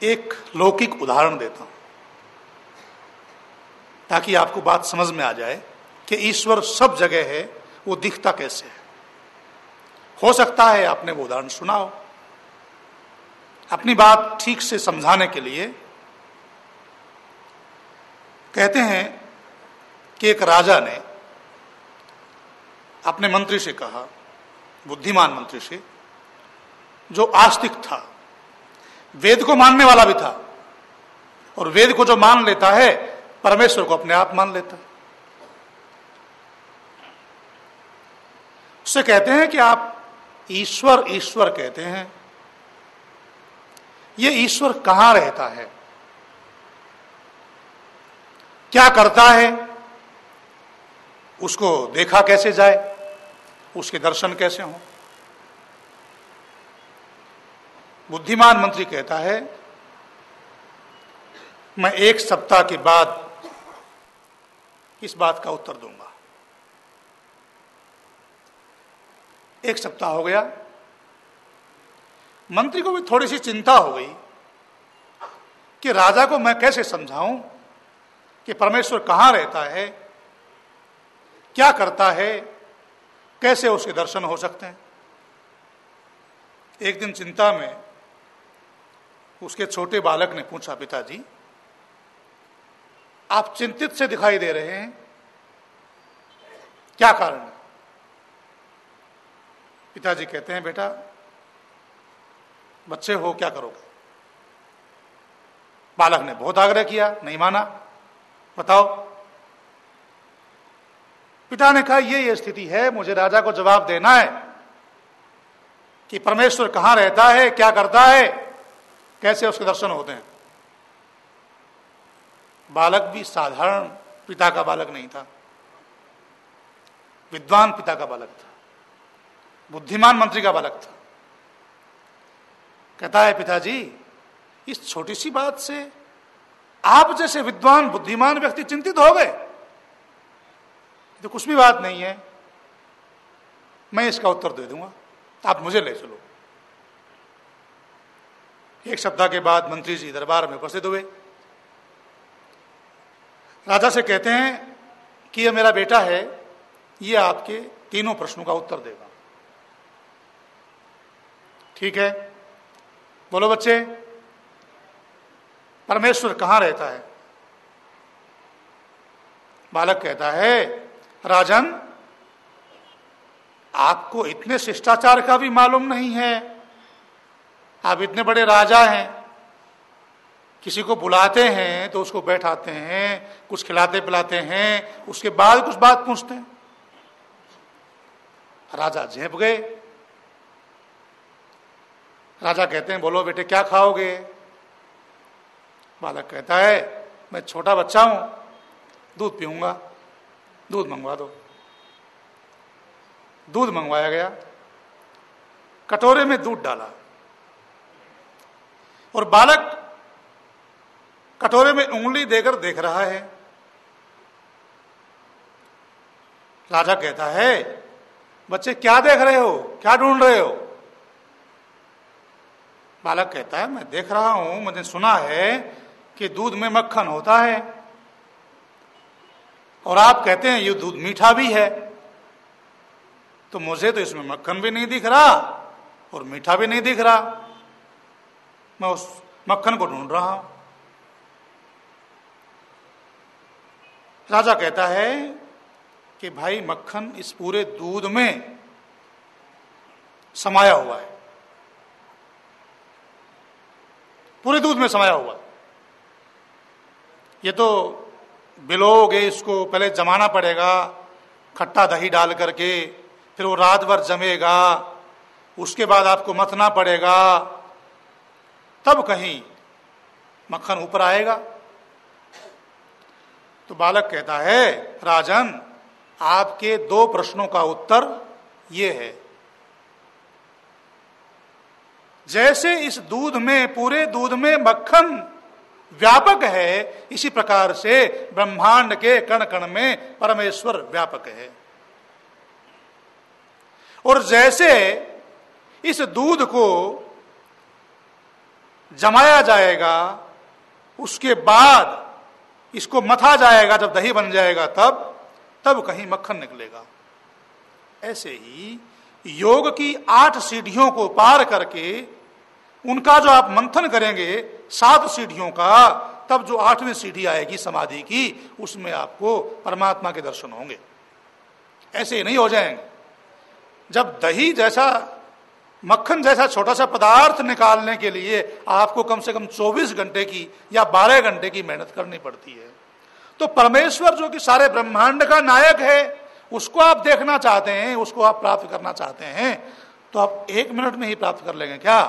एक लौकिक उदाहरण देता हूं ताकि आपको बात समझ में आ जाए कि ईश्वर सब जगह है, वो दिखता कैसे है। हो सकता है आपने वो उदाहरण सुना हो। अपनी बात ठीक से समझाने के लिए कहते हैं कि एक राजा ने अपने मंत्री से कहा, बुद्धिमान मंत्री से, जो आस्तिक था, वेद को मानने वाला भी था, और वेद को जो मान लेता है परमेश्वर को अपने आप मान लेता है। उससे कहते हैं कि आप ईश्वर ईश्वर कहते हैं, ये ईश्वर कहां रहता है, क्या करता है, उसको देखा कैसे जाए, उसके दर्शन कैसे हों। बुद्धिमान मंत्री कहता है, मैं 1 सप्ताह के बाद इस बात का उत्तर दूंगा। 1 सप्ताह हो गया। मंत्री को भी थोड़ी सी चिंता हो गई कि राजा को मैं कैसे समझाऊं कि परमेश्वर कहां रहता है, क्या करता है, कैसे उसके दर्शन हो सकते हैं। एक दिन चिंता में उसके छोटे बालक ने पूछा, पिताजी आप चिंतित से दिखाई दे रहे हैं, क्या कारण है। पिताजी कहते हैं, बेटा बच्चे हो, क्या करोगे। बालक ने बहुत आग्रह किया, नहीं माना, बताओ। पिता ने कहा, ये स्थिति है, मुझे राजा को जवाब देना है कि परमेश्वर कहां रहता है, क्या करता है, कैसे उसके दर्शन होते हैं। बालक भी साधारण पिता का बालक नहीं था, विद्वान पिता का बालक था, बुद्धिमान मंत्री का बालक था। कहता है, पिताजी इस छोटी सी बात से आप जैसे विद्वान बुद्धिमान व्यक्ति चिंतित हो गए, तो कुछ भी बात नहीं है, मैं इसका उत्तर दे दूंगा, आप मुझे ले चलो। 1 सप्ताह के बाद मंत्री जी दरबार में उपस्थित हुए। राजा से कहते हैं कि यह मेरा बेटा है, यह आपके तीनों प्रश्नों का उत्तर देगा। ठीक है, बोलो बच्चे, परमेश्वर कहां रहता है। बालक कहता है, राजन आपको इतने शिष्टाचार का भी मालूम नहीं है, आप इतने बड़े राजा हैं, किसी को बुलाते हैं तो उसको बैठाते हैं, कुछ खिलाते पिलाते हैं, उसके बाद कुछ बात पूछते हैं। राजा झेप गए। राजा कहते हैं, बोलो बेटे क्या खाओगे। बालक कहता है, मैं छोटा बच्चा हूं, दूध पीऊंगा, दूध मंगवा दो। दूध मंगवाया गया, कटोरे में दूध डाला और बालक कटोरे में उंगली देकर देख रहा है। राजा कहता है, बच्चे क्या देख रहे हो, क्या ढूंढ रहे हो। बालक कहता है, मैं देख रहा हूं, मैंने सुना है कि दूध में मक्खन होता है, और आप कहते हैं ये दूध मीठा भी है, तो मुझे तो इसमें मक्खन भी नहीं दिख रहा और मीठा भी नहीं दिख रहा, मैं उस मक्खन को ढूंढ रहा हूं। राजा कहता है कि भाई मक्खन इस पूरे दूध में समाया हुआ है, पूरे दूध में समाया हुआ है। ये तो बिलोगे, इसको पहले जमाना पड़ेगा खट्टा दही डाल करके, फिर वो रात भर जमेगा, उसके बाद आपको मथना पड़ेगा, तब कहीं मक्खन ऊपर आएगा। तो बालक कहता है, राजन आपके 2 प्रश्नों का उत्तर ये है, जैसे इस दूध में, पूरे दूध में मक्खन व्यापक है, इसी प्रकार से ब्रह्मांड के कण कण में परमेश्वर व्यापक है। और जैसे इस दूध को जमाया जाएगा, उसके बाद इसको मथा जाएगा, जब दही बन जाएगा तब कहीं मक्खन निकलेगा। ऐसे ही योग की 8 सीढ़ियों को पार करके उनका जो आप मंथन करेंगे 7 सीढ़ियों का, तब जो 8वीं सीढ़ी आएगी समाधि की, उसमें आपको परमात्मा के दर्शन होंगे। ऐसे ही नहीं हो जाएंगे। जब दही जैसा, मक्खन जैसा छोटा सा पदार्थ निकालने के लिए आपको कम से कम 24 घंटे की या 12 घंटे की मेहनत करनी पड़ती है, तो परमेश्वर जो कि सारे ब्रह्मांड का नायक है, उसको आप देखना चाहते हैं, उसको आप प्राप्त करना चाहते हैं, तो आप 1 मिनट में ही प्राप्त कर लेंगे क्या?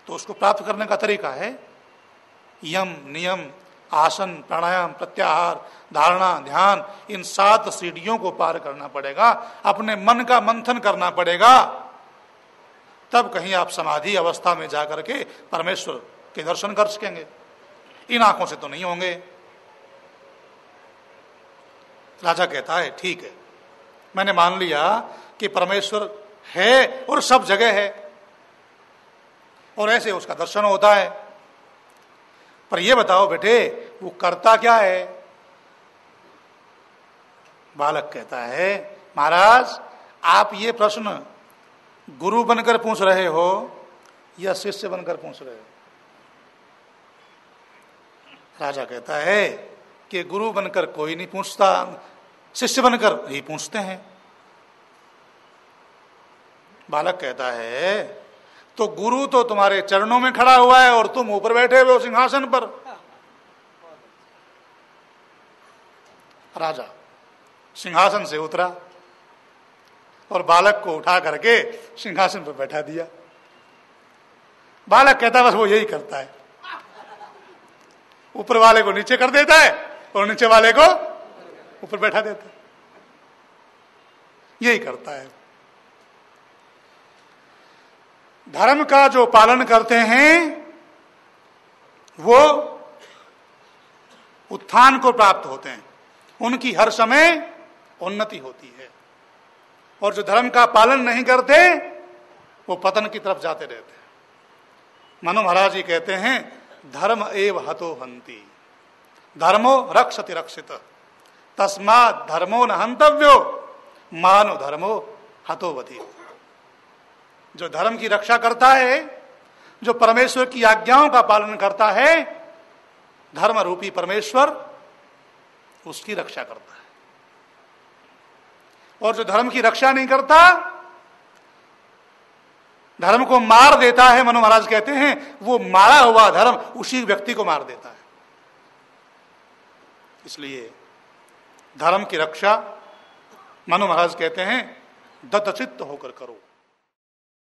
तो उसको प्राप्त करने का तरीका है यम, नियम, आसन, प्राणायाम, प्रत्याहार, धारणा, ध्यान, इन 7 सीढ़ियों को पार करना पड़ेगा, अपने मन का मंथन करना पड़ेगा, तब कहीं आप समाधि अवस्था में जाकर के परमेश्वर के दर्शन कर सकेंगे। इन आंखों से तो नहीं होंगे। राजा कहता है ठीक है, मैंने मान लिया कि परमेश्वर है और सब जगह है, और ऐसे उसका दर्शन होता है, पर यह बताओ बेटे वो करता क्या है? बालक कहता है महाराज आप ये प्रश्न गुरु बनकर पूछ रहे हो या शिष्य बनकर पूछ रहे हो? राजा कहता है कि गुरु बनकर कोई नहीं पूछता, शिष्य बनकर ही पूछते हैं। बालक कहता है तो गुरु तो तुम्हारे चरणों में खड़ा हुआ है और तुम ऊपर बैठे हुए हो सिंहासन पर। राजा सिंहासन से उतरा और बालक को उठा करके सिंहासन पर बैठा दिया। बालक कहता बस वो यही करता है, ऊपर वाले को नीचे कर देता है और नीचे वाले को ऊपर बैठा देता है, यही करता है। धर्म का जो पालन करते हैं वो उत्थान को प्राप्त होते हैं, उनकी हर समय उन्नति होती है, और जो धर्म का पालन नहीं करते वो पतन की तरफ जाते रहते हैं। मनु महाराज जी कहते हैं धर्म एव हतो हंति, धर्मो रक्षति रक्षित, तस्मात् धर्मो न हंतव्यो, मानो धर्मो हतोवति। जो धर्म की रक्षा करता है, जो परमेश्वर की आज्ञाओं का पालन करता है, धर्म रूपी परमेश्वर उसकी रक्षा करता है, और जो धर्म की रक्षा नहीं करता, धर्म को मार देता है, मनु महाराज कहते हैं वो मारा हुआ धर्म उसी व्यक्ति को मार देता है। इसलिए धर्म की रक्षा मनु महाराज कहते हैं दत्तचित्त होकर करो।